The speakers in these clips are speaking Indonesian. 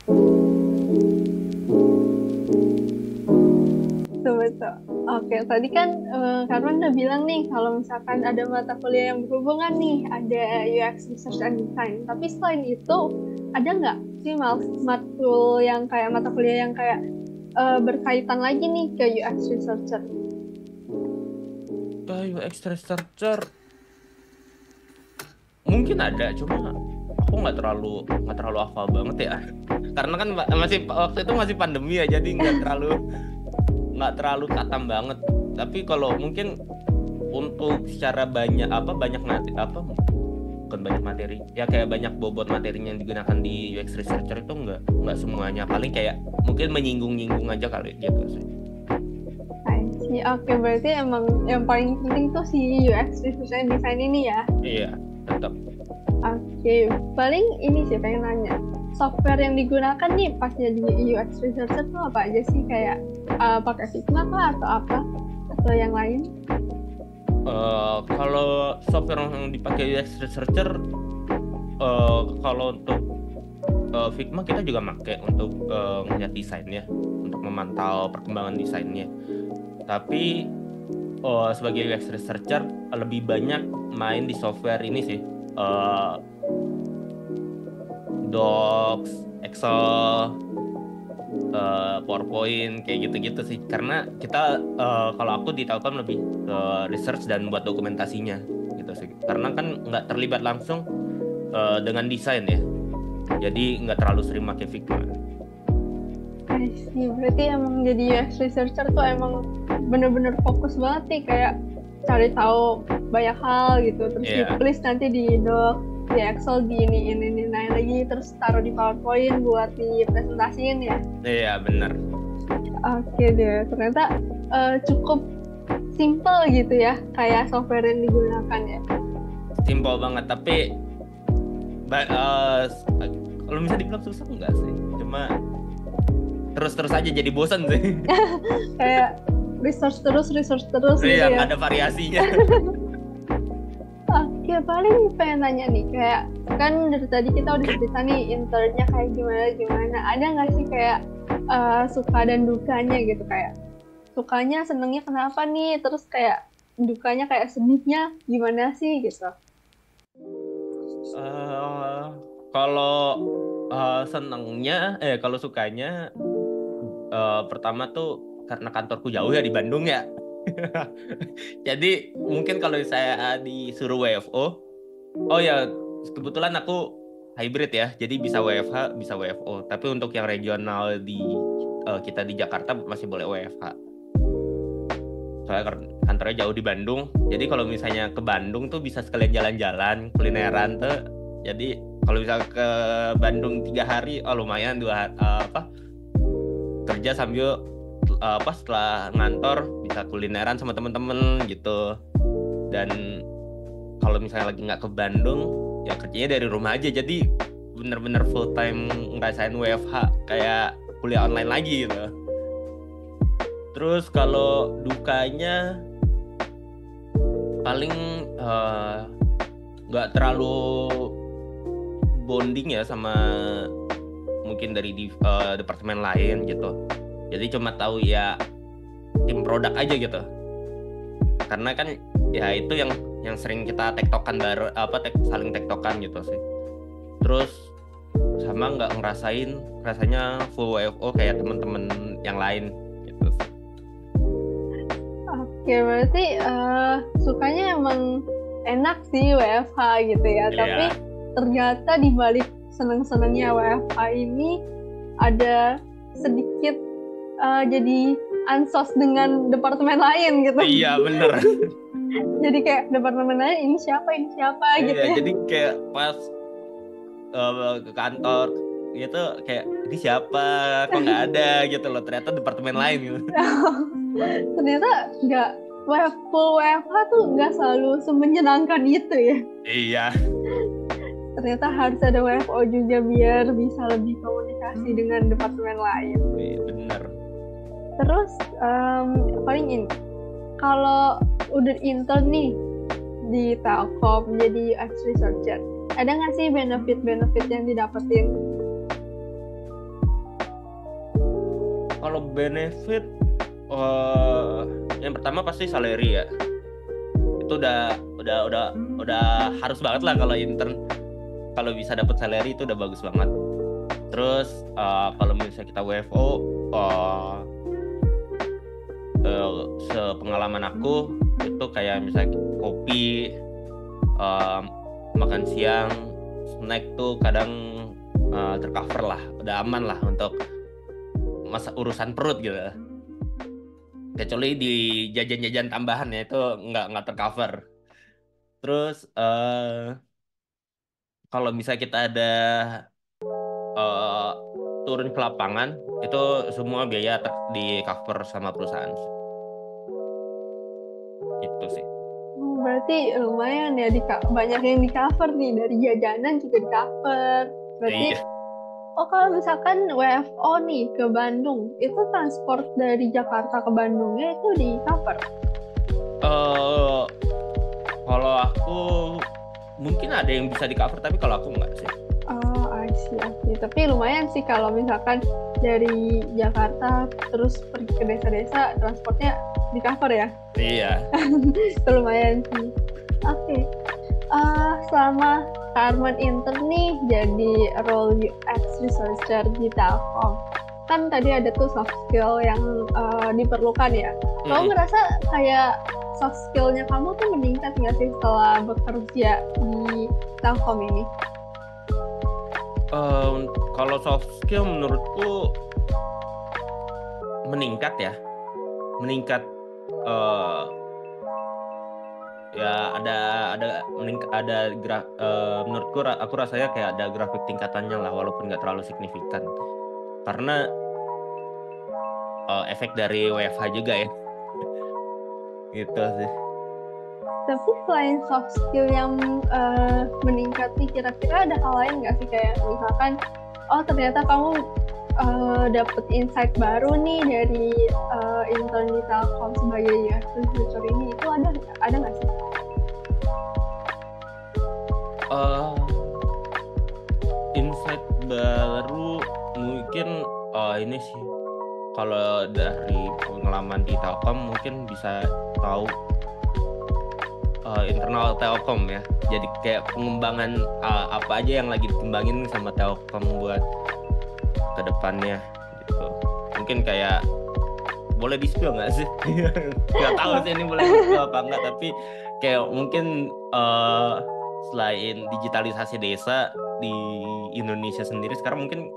Betul. Oke, tadi kan Karman udah bilang nih kalau misalkan ada mata kuliah yang berhubungan nih, ada UX Research and Design. Tapi selain itu, ada nggak sih matkul yang kayak mata kuliah yang kayak berkaitan lagi nih ke UX Researcher? UX researcher mungkin ada, cuma aku nggak terlalu hafal banget ya. Karena kan masih waktu itu masih pandemi ya, jadi nggak terlalu katam banget. Tapi kalau mungkin untuk secara banyak materi bukan banyak materi ya, kayak banyak bobot materinya yang digunakan di UX researcher itu nggak semuanya, paling kayak mungkin menyinggung-nyinggung aja kali gitu sih. Oke, berarti emang yang paling penting tuh si UX Research and Design ini ya? Iya, tetap. Oke, paling ini sih pengen nanya, software yang digunakan nih pas jadi UX Researcher tuh apa aja sih? Kayak pakai Figma kah atau apa? Atau yang lain? Kalau software yang dipakai UX researcher, kalau untuk Figma kita juga pakai untuk ngeliat desainnya, untuk memantau perkembangan desainnya. Tapi sebagai UX researcher lebih banyak main di software ini sih, Docs, Excel, PowerPoint kayak gitu-gitu sih. Karena kita kalau aku di Telkom lebih ke research dan buat dokumentasinya gitu sih. Karena kan nggak terlibat langsung dengan desain ya. Jadi nggak terlalu sering pakai Figma. Berarti emang jadi UX researcher tuh emang bener-bener fokus banget nih, kayak cari tahu banyak hal gitu, terus ditulis nanti di doc, di Excel, di ini lagi, terus taruh di PowerPoint buat dipresentasiin ya. Iya, benar. Oke deh, ternyata cukup simple gitu ya, kayak software yang digunakan ya. Simple banget, tapi kalau bisa dibilang susah enggak sih? Cuma terus aja jadi bosan sih. Kayak research terus gitu ya. Iya, ada variasinya. Oke, paling pengen nanya nih, kayak kan dari tadi kita udah cerita nih internnya kayak gimana. Ada nggak sih kayak suka dan dukanya gitu, kayak sukanya, senengnya kenapa nih, terus kayak dukanya kayak sedihnya gimana sih gitu? Kalau kalau sukanya, pertama tuh karena kantorku jauh ya di Bandung ya. Jadi mungkin kalau saya disuruh WFO, oh ya kebetulan aku hybrid ya, jadi bisa WFH bisa WFO. Tapi untuk yang regional kita di Jakarta masih boleh WFH. Soalnya kantornya jauh di Bandung, jadi kalau misalnya ke Bandung tuh bisa sekalian jalan-jalan, kulineran tuh. Jadi kalau bisa ke Bandung 3 hari, lumayan 2 hari, kerja sambil setelah ngantor bisa kulineran sama temen-temen gitu. Dan kalau misalnya lagi nggak ke Bandung, ya kerjanya dari rumah aja, jadi bener-bener full time ngerasain WFH kayak kuliah online lagi gitu. Terus kalau dukanya paling nggak terlalu bonding ya sama mungkin dari departemen lain gitu. Jadi cuma tahu ya tim produk aja gitu. Karena kan ya itu yang sering kita tektokan saling tektokan gitu sih. Terus sama nggak ngerasain rasanya full WFO kayak teman-teman yang lain gitu sih. Oke, berarti sukanya emang enak sih WFH gitu ya. Tapi ternyata di balik seneng-senengnya WFH ini ada sedikit jadi ansos dengan departemen lain gitu. Iya, bener. Jadi kayak departemen lain ini siapa gitu ya. Jadi kayak pas ke kantor gitu kayak ini siapa, kok nggak ada gitu loh, ternyata departemen lain gitu. Ternyata nggak, full WFH tuh nggak selalu semenyenangkan itu ya. Iya. Ternyata harus ada WFO juga biar bisa lebih komunikasi dengan departemen lain. Iya, bener. Terus paling ini, kalau udah intern nih di Telkom jadi UX researcher, ada nggak sih benefit yang didapetin? Kalau benefit yang pertama pasti salary ya. Itu udah harus banget lah kalau intern. Kalau bisa dapat salary itu udah bagus banget. Terus kalau misalnya kita WFO, sepengalaman aku itu kayak misalnya kopi, makan siang, snack tuh kadang tercover lah, udah aman lah untuk masa urusan perut gitu. Kecuali di jajan-jajan tambahan ya itu nggak tercover. Terus kalau misalnya kita ada turun ke lapangan itu semua biaya di cover sama perusahaan. Itu sih. Berarti lumayan ya, banyak yang di cover nih, dari jajanan juga di cover. Berarti Iya. kalau misalkan WFO nih ke Bandung, itu transport dari Jakarta ke Bandungnya itu di cover? Kalau aku mungkin ada yang bisa di cover, tapi kalau aku enggak sih. Oh, I see. Tapi lumayan sih kalau misalkan dari Jakarta terus pergi ke desa-desa, transportnya di cover ya? Iya. Itu lumayan sih. Oke. Selama Arman intern nih jadi role UX researcher di Telkom, kan tadi ada tuh soft skill yang diperlukan ya. Kamu ngerasa kayak soft skillnya kamu tuh meningkat nggak sih setelah bekerja di Telkom ini? Kalau soft skill menurutku meningkat ya, ya menurutku aku rasanya kayak ada grafik tingkatannya lah, walaupun nggak terlalu signifikan karena efek dari WFH juga ya. Gitu sih. Tapi selain soft skill yang meningkat nih, kira-kira ada hal lain nggak sih, kayak misalkan ternyata kamu dapet insight baru nih dari intern di Telkom sebagai UX researcher ini, itu ada nggak sih? Insight baru mungkin ini sih, kalau dari pengalaman di Telkom mungkin bisa tahu internal Telkom ya. Jadi kayak pengembangan apa aja yang lagi dikembangin sama Telkom buat kedepannya gitu. Mungkin kayak boleh di-spill nggak sih? Nggak tahu sih ini boleh di-spill apa enggak, tapi kayak mungkin selain digitalisasi desa di Indonesia sendiri sekarang mungkin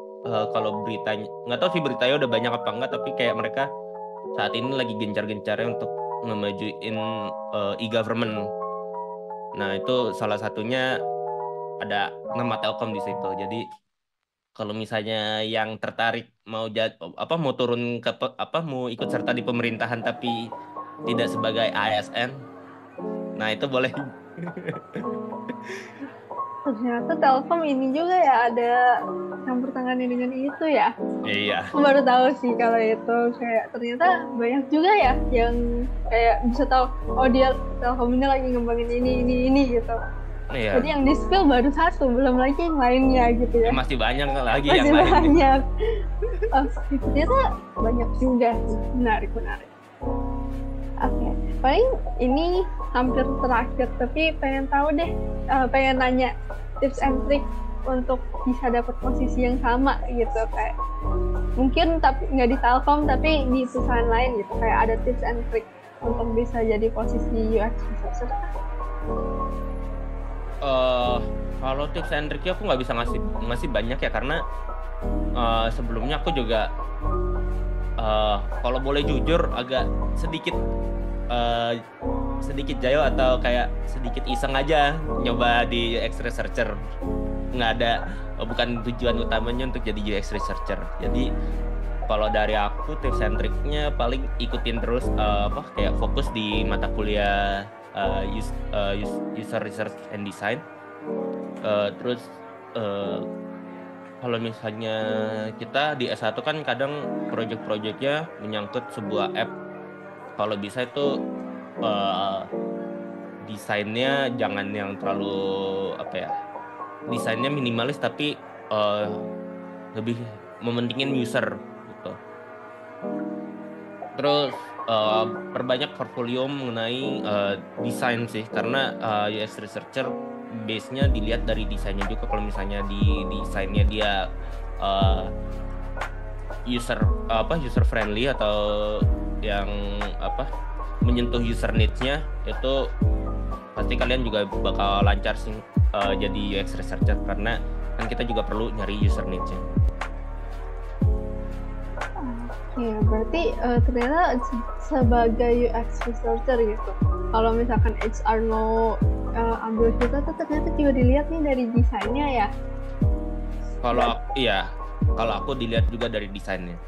kalau beritanya, nggak tahu sih beritanya udah banyak apa enggak, tapi kayak mereka saat ini lagi gencar-gencarnya untuk ngemajuin e-government. Nah itu salah satunya ada nama Telkom di situ. Jadi kalau misalnya yang tertarik mau turun ke mau ikut serta di pemerintahan tapi tidak sebagai ASN, nah itu boleh. Ternyata Telkom ini juga ya ada campur tangannya dengan itu ya. Iya. Aku baru tahu sih kalau itu, kayak ternyata banyak juga ya yang kayak bisa tahu dia Telkom ini lagi ngembangin ini gitu. Iya. Jadi yang di-spill baru satu, belum lagi yang lainnya gitu ya. Masih banyak lagi yang lainnya. Banyak. Ternyata banyak juga sih. Menarik. Oke. Paling ini hampir terakhir, tapi pengen tahu deh, pengen nanya tips and trick untuk bisa dapat posisi yang sama gitu, kayak mungkin tapi nggak di Telkom tapi di perusahaan lain gitu, kayak ada tips and trick untuk bisa jadi posisi UX researcher. Kalau tips and trick aku nggak bisa ngasih banyak ya, karena sebelumnya aku juga kalau boleh jujur agak sedikit jayo atau kayak sedikit iseng aja nyoba di UX researcher. Nggak ada, bukan tujuan utamanya untuk jadi UX researcher. Jadi kalau dari aku tips and triknya paling ikutin terus kayak fokus di mata kuliah user research and design. Terus kalau misalnya kita di S1 kan kadang project-projectnya menyangkut sebuah app. Kalau bisa itu desainnya jangan yang terlalu desainnya minimalis, tapi lebih mementingin user gitu. Terus perbanyak portfolio mengenai desain sih, karena UX researcher base-nya dilihat dari desainnya juga. Kalau misalnya di desainnya dia user friendly atau yang menyentuh user needs-nya, itu pasti kalian juga bakal lancar sih jadi UX researcher, karena kan kita juga perlu nyari user needs-nya. Ya, berarti ternyata sebagai UX researcher gitu, kalau misalkan HR mau ambil kita tuh ternyata juga dilihat nih dari desainnya ya. Kalau aku dilihat juga dari desainnya.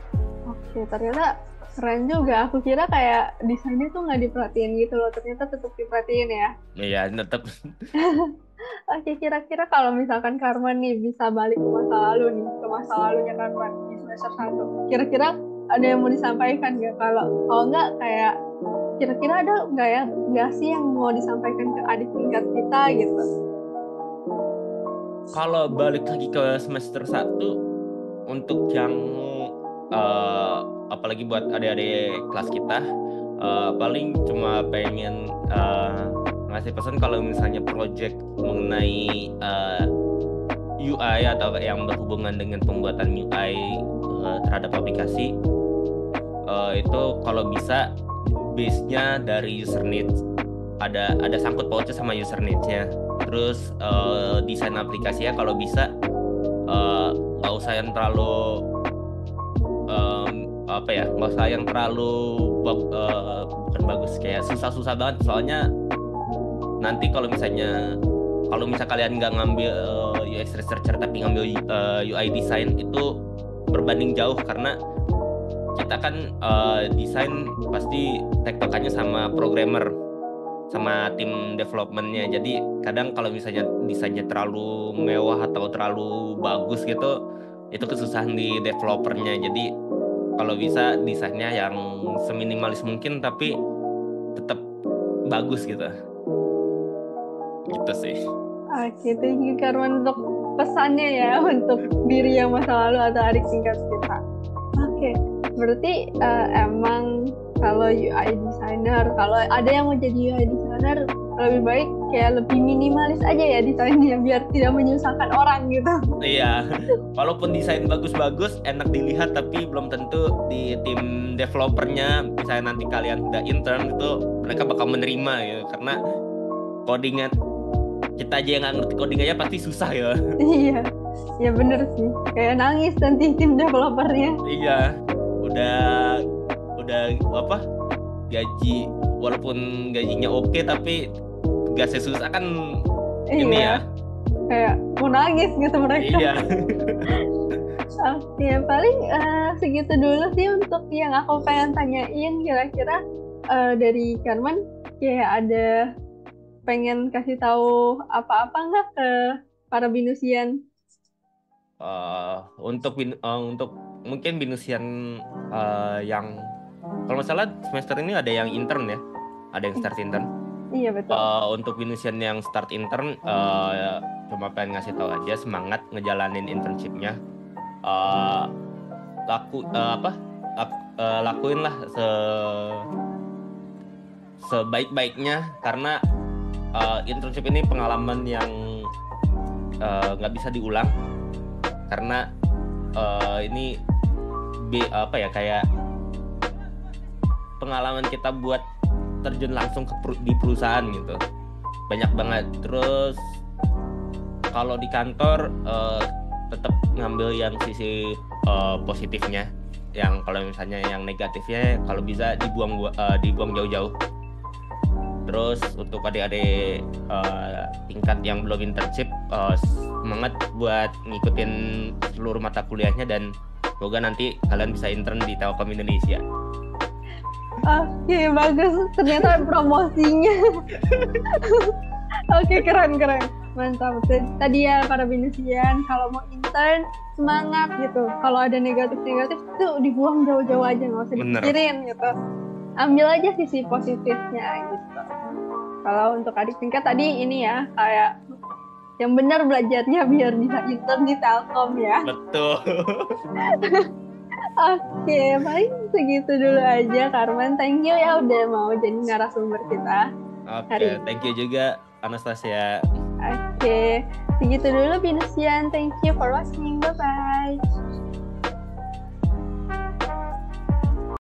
Oke, ternyata keren juga. Aku kira kayak desainnya tuh nggak diperhatiin gitu loh, ternyata tetap diperhatiin ya. Iya, tetap. Oke, kira-kira kalau misalkan Karman nih bisa balik ke masa lalu nih, ke masa lalunya Karman di semester 1, kira-kira ada yang mau disampaikan nggak? Kalau nggak, kayak kira-kira ada nggak sih yang mau disampaikan ke adik tingkat kita gitu? Kalau balik lagi ke semester 1, untuk yang apalagi buat adik-adik kelas kita, paling cuma pengen ngasih pesan kalau misalnya project mengenai UI atau yang berhubungan dengan pembuatan UI terhadap aplikasi, itu kalau bisa base-nya dari user needs, ada sangkut pautnya sama user needs-nya. Terus desain aplikasinya kalau bisa nggak usah yang terlalu nggak usah yang terlalu bukan bagus, kayak susah-susah banget. Soalnya nanti kalau misalnya kalian nggak ngambil UX researcher tapi ngambil UI design, itu berbanding jauh, karena kita kan desain pasti tektokannya sama programmer, sama tim developmentnya. Jadi kadang kalau misalnya desainnya terlalu mewah atau terlalu bagus gitu, itu kesusahan di developernya. Jadi kalau bisa desainnya yang seminimalis mungkin tapi tetap bagus gitu. Gitu sih. Oke, thank you Karman untuk pesannya ya untuk diri yang masa lalu atau adik tingkat kita. Oke, berarti emang kalau UI designer, kalau ada yang mau jadi UI designer, lebih baik kayak lebih minimalis aja ya desainnya biar tidak menyusahkan orang gitu. Iya, walaupun desain bagus-bagus, enak dilihat, tapi belum tentu di tim developernya, misalnya nanti kalian udah intern, itu mereka bakal menerima ya, karena codingan kita aja yang nggak ngerti coding aja pasti susah ya. Iya, ya bener sih, kayak nangis nanti tim developernya. Iya, udah gaji, walaupun gajinya oke, tapi tugasnya susah kan. Ini ya kayak mau nangis gitu mereka. Iya. Oke, paling segitu dulu sih untuk yang aku pengen tanyain. Kira-kira dari Karman kayak ada pengen kasih tahu apa-apa nggak ke para binusian? Untuk mungkin binusian yang, kalau nggak salah semester ini ada yang intern ya, ada yang start intern. Iya betul. Untuk binusian yang start intern, cuma pengen ngasih tahu aja, semangat ngejalanin internshipnya. Lakuin lah sebaik-baiknya, karena internship ini pengalaman yang nggak bisa diulang, karena ini kayak pengalaman kita buat terjun langsung di perusahaan gitu, banyak banget. Terus kalau di kantor tetap ngambil yang sisi positifnya, yang kalau misalnya yang negatifnya kalau bisa dibuang jauh-jauh. Terus untuk adik-adik tingkat yang belum internship, semangat buat ngikutin seluruh mata kuliahnya, dan semoga nanti kalian bisa intern di Telkom Indonesia. Oke, bagus. Ternyata promosinya. Oke, keren. Mantap. Tadi ya para binusian, kalau mau intern semangat gitu. Kalau ada negatif itu dibuang jauh-jauh aja, nggak usah dipikirin gitu. Ambil aja sisi positifnya gitu. Kalau untuk adik tingkat tadi ini ya, kayak yang benar belajarnya biar bisa intern di Telkom ya. Betul. Oke, paling segitu dulu aja Karman. Thank you ya udah mau jadi narasumber kita hari Oke, ini. thank you juga Anastasia. Oke, segitu dulu Binesian. Thank you for watching. Bye-bye.